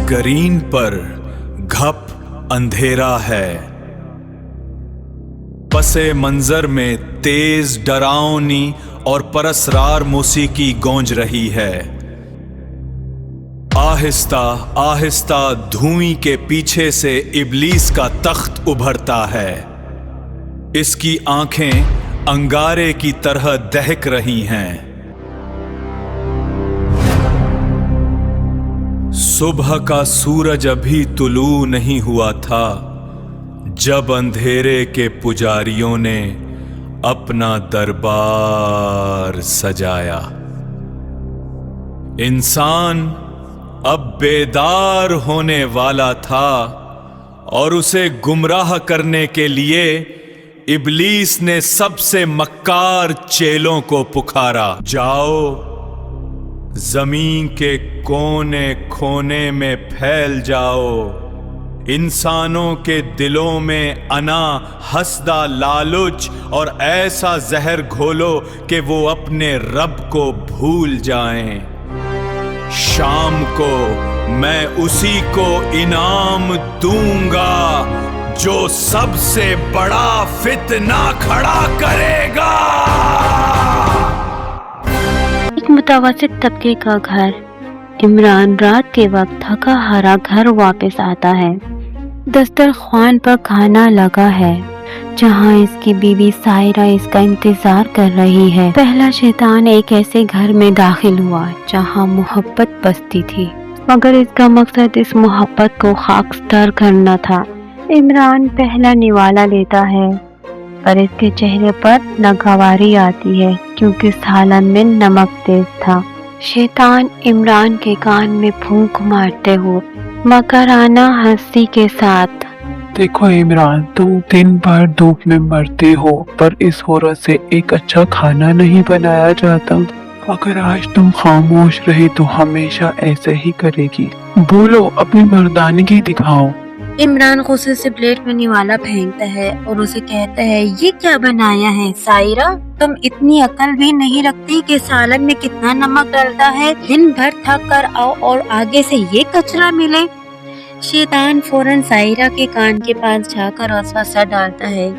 Screen पर घप अंधेरा है, पसे मंजर में तेज डरावनी और परअसरार मौसीकी गूंज रही है। आहिस्ता आहिस्ता धुएं के पीछे से इब्लीस का तख्त उभरता है। इसकी आंखें अंगारे की तरह दहक रही हैं। सुबह का सूरज अभी तुलू नहीं हुआ था जब अंधेरे के पुजारियों ने अपना दरबार सजाया। इंसान अब बेदार होने वाला था और उसे गुमराह करने के लिए इब्लीस ने सबसे मक्कार चेलों को पुकारा, जाओ जमीन के कोने खोने में फैल जाओ, इंसानों के दिलों में अना, हसदा, लालच और ऐसा जहर घोलो कि वो अपने रब को भूल जाएं। शाम को मैं उसी को इनाम दूंगा जो सबसे बड़ा फितना खड़ा करेगा। एक मुतवस्सित तबके का घर। इमरान रात के वक्त थका हारा घर वापस आता है। दस्तरख्वान पर खाना लगा है जहाँ इसकी बीवी सायरा इसका इंतजार कर रही है। पहला शैतान एक ऐसे घर में दाखिल हुआ जहाँ मोहब्बत बसती थी, मगर इसका मकसद इस मोहब्बत को खाकस्तर करना था। इमरान पहला निवाला लेता है पर इसके चेहरे पर नागवारी आती है क्योंकि सालन में नमक तेज था। शैतान इमरान के कान में फूंक मारते हुए मकराना हंसी के साथ, देखो इमरान, तुम दिन भर धूप में मरते हो पर इस औरत से एक अच्छा खाना नहीं बनाया जाता। अगर आज तुम खामोश रहे तो हमेशा ऐसे ही करेगी। बोलो, अपनी मर्दानगी दिखाओ। इमरान गुस्से से प्लेट में निवाला फेंकता है और उसे कहता है, ये क्या बनाया है सायरा? तुम इतनी अकल भी नहीं रखती कि सालन में कितना नमक डलता है। दिन भर थक कर आओ और आगे से ये कचरा मिले। शैतान फौरन सायरा के कान के पास जाकर वसवसा डालता है,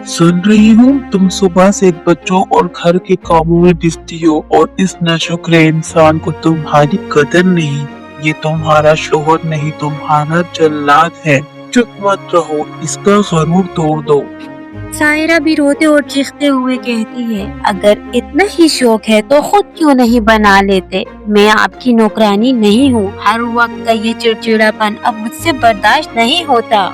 सुन रही हूँ, तुम सुबह से बच्चों और घर के कामों में बिजी हो और इस नाशुक्र इंसान को तुम्हारी कदर नहीं। ये तुम्हारा शोहर नहीं, तुम्हारा जल्लाद है। चुप मत रहो, इसका गरूर तोड़ दो। सायरा भी रोते और चीखते हुए कहती है, अगर इतना ही शौक है तो खुद क्यों नहीं बना लेते? मैं आपकी नौकरानी नहीं हूँ। हर वक्त का ये चिड़चिड़ापन अब मुझसे बर्दाश्त नहीं होता।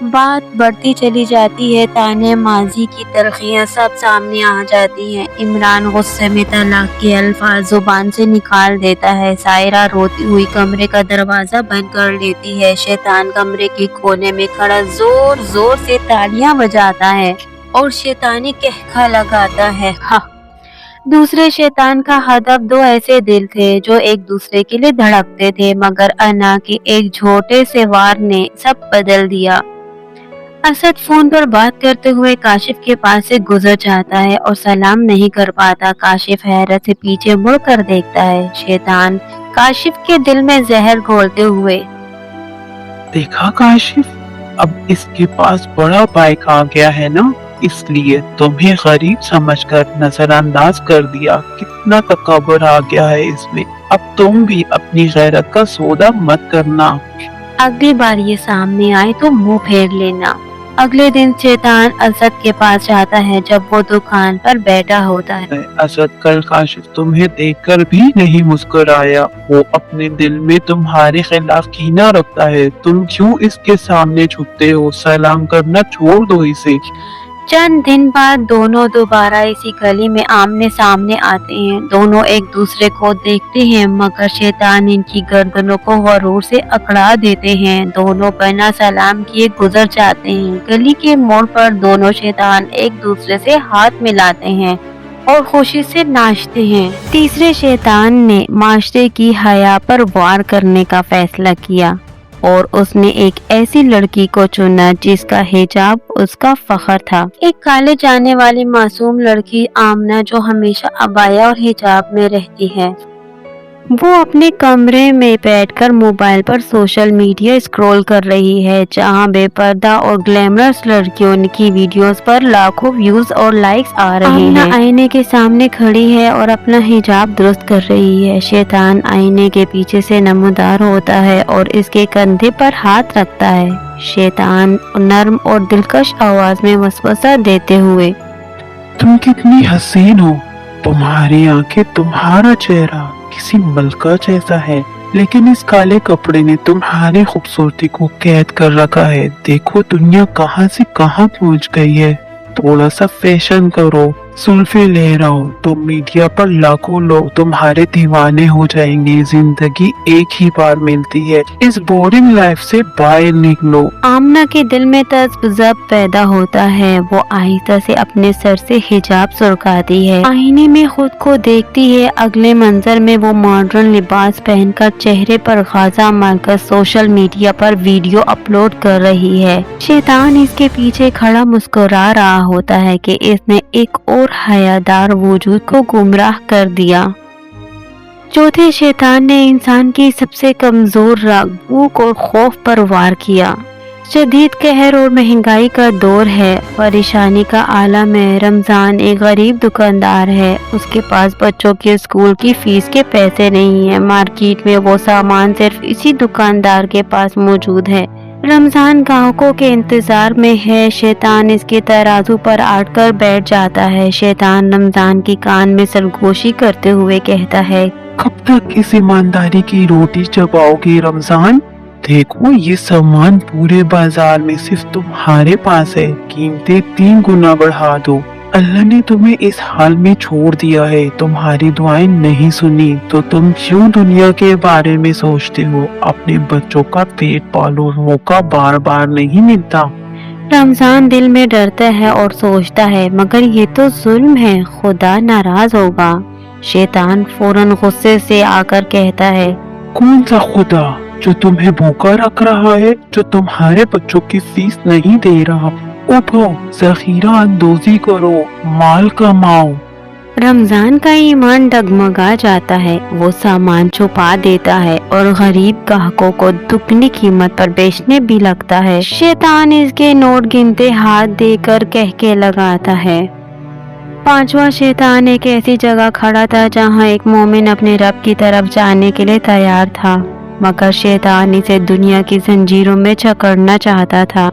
बात बढ़ती चली जाती है। ताने माजी की तलखियां सब सामने आ जाती हैं। इमरान गुस्से में तलाक के अल्फाज जुबान से निकाल देता है। सायरा रोती हुई कमरे का दरवाजा बंद कर लेती है। शैतान कमरे के कोने में खड़ा जोर जोर से तालियां बजाता है और शैतानी कहका लगाता है, हा। दूसरे शैतान का हदफ दो ऐसे दिल थे जो एक दूसरे के लिए धड़कते थे, मगर अना के एक छोटे से वार ने सब बदल दिया। असद फोन पर बात करते हुए काशिफ के पास से गुजर जाता है और सलाम नहीं कर पाता। काशिफ हैरत से पीछे मुड़कर देखता है। शैतान काशिफ के दिल में जहर घोलते हुए, देखा काशिफ, अब इसके पास बड़ा बाइक आ गया है ना, इसलिए तुम्हें गरीब समझकर नजरअंदाज कर दिया। कितना तकब्बुर आ गया है इसमें। अब तुम भी अपनी गैरत का सौदा मत करना। अगली बार ये सामने आए तो मुंह फेर लेना। अगले दिन शैतान असद के पास जाता है जब वो दुकान पर बैठा होता है। असद कल काशिफ तुम्हें देखकर भी नहीं मुस्कुराया। वो अपने दिल में तुम्हारे खिलाफ कीना रखता है। तुम क्यों इसके सामने झुकते हो? सलाम करना छोड़ दो इसे। चंद दिन बाद दोनों दोबारा इसी गली में आमने सामने आते हैं। दोनों एक दूसरे को देखते हैं, मगर शैतान इनकी गर्दनों को गरूर से अकड़ा देते हैं। दोनों बिना सलाम किए गुजर जाते हैं। गली के मोड़ पर दोनों शैतान एक दूसरे से हाथ मिलाते हैं और खुशी से नाचते हैं। तीसरे शैतान ने माशरे की हया पर वार करने का फैसला किया और उसने एक ऐसी लड़की को चुना जिसका हिजाब उसका फख्र था। एक कॉलेज जाने वाली मासूम लड़की आमना जो हमेशा अबाया और हिजाब में रहती है। वो अपने कमरे में बैठकर मोबाइल पर सोशल मीडिया स्क्रॉल कर रही है, जहां बेपर्दा और ग्लैमरस लड़कियों की वीडियोस पर लाखों व्यूज और लाइक्स आ रहे हैं। आईने के सामने खड़ी है और अपना हिजाब दुरुस्त कर रही है। शैतान आईने के पीछे से नमूदार होता है और इसके कंधे पर हाथ रखता है। शैतान नर्म और दिलकश आवाज में वसवसा देते हुए, तुम कितनी हसीन हो, तुम्हारी आंखें, तुम्हारा चेहरा किसी मलका जैसा है, लेकिन इस काले कपड़े ने तुम्हारी खूबसूरती को कैद कर रखा है। देखो दुनिया कहां से कहां पहुंच गई है। थोड़ा सा फैशन करो, सुल्फी ले रहा हो तो मीडिया पर लाखों लोग तुम्हारे दीवाने हो जाएंगे। जिंदगी एक ही बार मिलती है, इस बोरिंग लाइफ से बाहर निकलो। आमना के दिल में तज़ब्ज़ब पैदा होता है। वो आहिस्ता से अपने सर से हिजाब सुरखाती है, आईने में खुद को देखती है। अगले मंजर में वो मॉडर्न लिबास पहनकर चेहरे पर गाजा मारकर सोशल मीडिया पर वीडियो अपलोड कर रही है। शैतान इसके पीछे खड़ा मुस्कुरा रहा होता है कि इसने एक और हयादार वजूद को गुमराह कर दिया। चौथे शैतान ने इंसान की सबसे कमजोर राग भूख और खौफ पर वार किया। शदीद कहर और महंगाई का दौर है, परेशानी का आलम है। रमजान एक गरीब दुकानदार है, उसके पास बच्चों के स्कूल की फीस के पैसे नहीं है। मार्केट में वो सामान सिर्फ इसी दुकानदार के पास मौजूद है। रमजान ग्राहकों के इंतजार में है। शैतान इसके तराजू पर आट कर बैठ जाता है। शैतान रमजान की कान में सरगोशी करते हुए कहता है, कब तक इस ईमानदारी की रोटी चबाओगे रमजान? देखो ये सामान पूरे बाजार में सिर्फ तुम्हारे पास है, कीमतें 3 गुना बढ़ा दो। अल्लाह ने तुम्हें इस हाल में छोड़ दिया है, तुम्हारी दुआएं नहीं सुनी तो तुम क्यों दुनिया के बारे में सोचते हो? अपने बच्चों का पेट पालो, मौका बार बार नहीं मिलता। रमजान दिल में डरता है और सोचता है, मगर ये तो जुल्म है, खुदा नाराज होगा। शैतान फौरन गुस्से से आकर कहता है, कौन सा खुदा जो तुम्हें भूखा रख रहा है, जो तुम्हारे बच्चों की फीस नहीं दे रहा? उठो, जखीरा अंदोजी करो, माल कमाओ। रमजान का ईमान डगमगा जाता है। वो सामान छुपा देता है और गरीब ग्राहकों को दुगनी कीमत पर बेचने भी लगता है। शैतान इसके नोट गिनते हाथ देकर कहके लगाता है। 5वां शैतान एक ऐसी जगह खड़ा था जहां एक मोमिन अपने रब की तरफ जाने के लिए तैयार था, मगर शैतान इसे दुनिया की जंजीरों में जकड़ना चाहता था।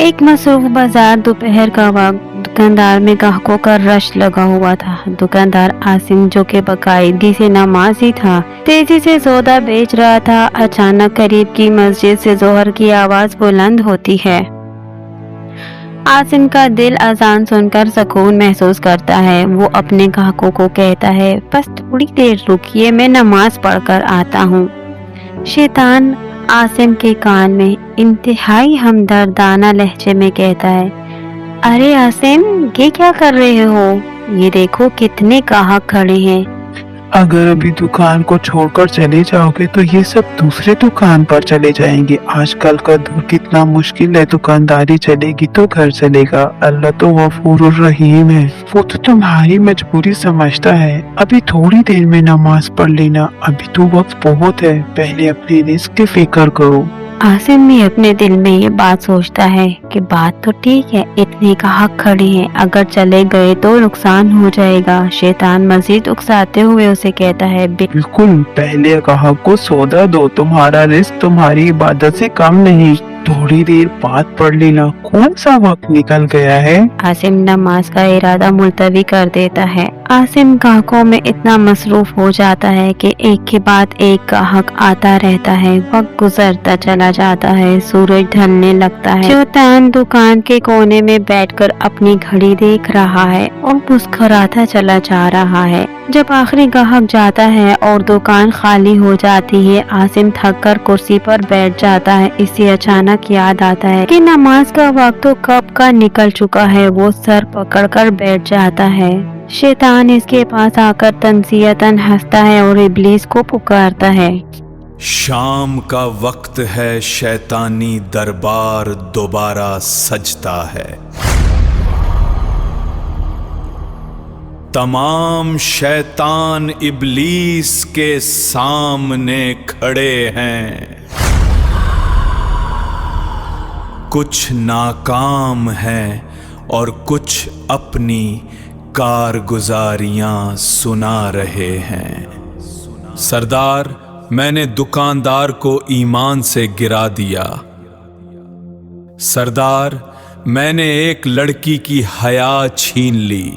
एक मसरूफ बाजार दोपहर का वक्त, दुकानदार में ग्राहकों का रश लगा हुआ था। दुकानदार आसिम, जो कि बाकायदगी से नमाजी था, तेजी से सौदा बेच रहा था। अचानक करीब की मस्जिद से जोहर की आवाज बुलंद होती है। आसिम का दिल अजान सुनकर सुकून महसूस करता है। वो अपने ग्राहकों को कहता है, बस थोड़ी देर रुकिए, मैं नमाज पढ़कर आता हूँ। शैतान आसिम के कान में इंतहाई हमदर्दाना लहजे में कहता है, अरे आसिम, ये क्या कर रहे हो? ये देखो कितने ग्राहक खड़े हैं। अगर अभी दुकान को छोड़कर चले जाओगे तो ये सब दूसरे दुकान पर चले जाएंगे। आजकल का दौर कितना मुश्किल है, दुकानदारी चलेगी तो घर चलेगा। अल्लाह तो गफूरुर रहीम है, वो तो तुम्हारी मजबूरी समझता है। अभी थोड़ी देर में नमाज पढ़ लेना, अभी तो वक्त बहुत है, पहले अपने रिस्क की फिक्र करो। आसिम भी अपने दिल में ये बात सोचता है कि बात तो ठीक है, इतने ग्राहक खड़े हैं, अगर चले गए तो नुकसान हो जाएगा। शैतान मजीद उकसाते हुए उसे कहता है, बिल्कुल, पहले ग्राहक को सौदा दो, तुम्हारा रिस्क तुम्हारी इबादत से कम नहीं। थोड़ी देर बाद पढ़ लेना, कौन सा वक्त निकल गया है। आसिम नमाज का इरादा मुलतवी कर देता है। आसिम ग्राहकों में इतना मसरूफ हो जाता है कि एक के बाद एक ग्राहक आता रहता है। वक्त गुजरता चला जाता है, सूरज ढलने लगता है। शैतान दुकान के कोने में बैठकर अपनी घड़ी देख रहा है और मुस्कुराता चला जा रहा है। जब आखिरी ग्राहक जाता है और दुकान खाली हो जाती है, आसिम थक कर कुर्सी पर बैठ जाता है। इसे अचानक याद आता है कि नमाज का वक्त तो कब का निकल चुका है। वो सर पकड़कर बैठ जाता है। शैतान इसके पास आकर तंजियतन हंसता है और इब्लीस को पुकारता है। शाम का वक्त है, शैतानी दरबार दोबारा सजता है। तमाम शैतान इब्लीस के सामने खड़े हैं। कुछ नाकाम हैं और कुछ अपनी कारगुजारियां सुना रहे हैं। सरदार, मैंने दुकानदार को ईमान से गिरा दिया। सरदार, मैंने एक लड़की की हया छीन ली।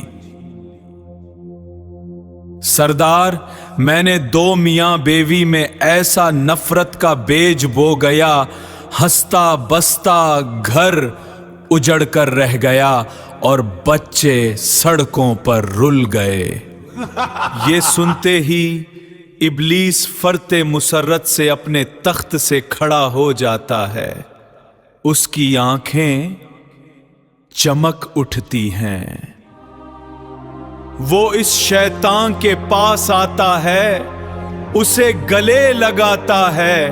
सरदार, मैंने दो मियां बेवी में ऐसा नफरत का बेज बो गया, हंसता बसता घर उजड़ कर रह गया और बच्चे सड़कों पर रुल गए। ये सुनते ही इब्लीस फरते मुसर्रत से अपने तख्त से खड़ा हो जाता है। उसकी आंखें चमक उठती हैं। वो इस शैतान के पास आता है, उसे गले लगाता है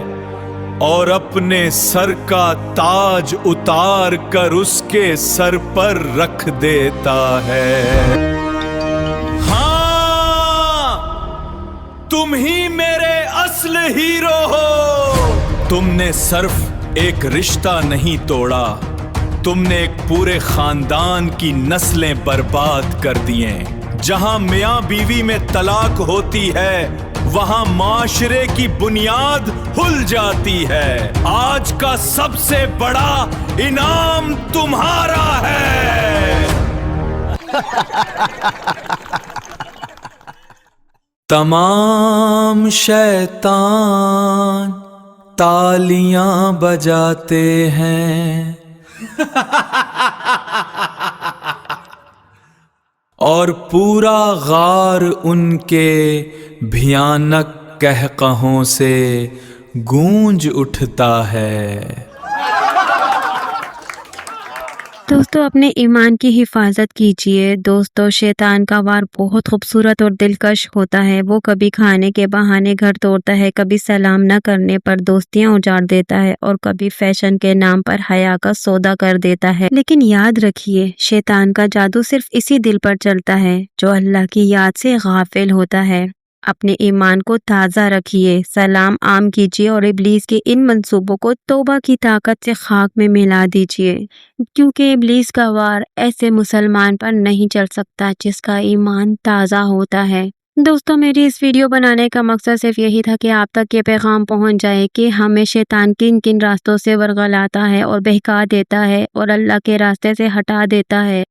और अपने सर का ताज उतार कर उसके सर पर रख देता है। हाँ, तुम ही मेरे असल हीरो हो। तुमने सिर्फ एक रिश्ता नहीं तोड़ा, तुमने एक पूरे खानदान की नस्लें बर्बाद कर दिए। जहां मियां बीवी में तलाक होती है, वहां माशरे की बुनियाद हुल जाती है। आज का सबसे बड़ा इनाम तुम्हारा है। तमाम शैतान तालियां बजाते हैं और पूरा गार उनके भयानक कहकहों से गूंज उठता है। दोस्तों, अपने ईमान की हिफाजत कीजिए। दोस्तों, शैतान का वार बहुत खूबसूरत और दिलकश होता है। वो कभी खाने के बहाने घर तोड़ता है, कभी सलाम न करने पर दोस्तियां उजाड़ देता है और कभी फैशन के नाम पर हया का सौदा कर देता है। लेकिन याद रखिए, शैतान का जादू सिर्फ इसी दिल पर चलता है जो अल्लाह की याद से गाफिल होता है। अपने ईमान को ताज़ा रखिए, सलाम आम कीजिए और इब्लीस के इन मंसूबों को तौबा की ताकत से खाक में मिला दीजिए, क्योंकि इब्लीस का वार ऐसे मुसलमान पर नहीं चल सकता जिसका ईमान ताज़ा होता है। दोस्तों, मेरी इस वीडियो बनाने का मकसद सिर्फ यही था कि आप तक ये पैगाम पहुंच जाए कि हमें शैतान किन किन रास्तों से वर्गलाता है और बहका देता है और अल्लाह के रास्ते से हटा देता है।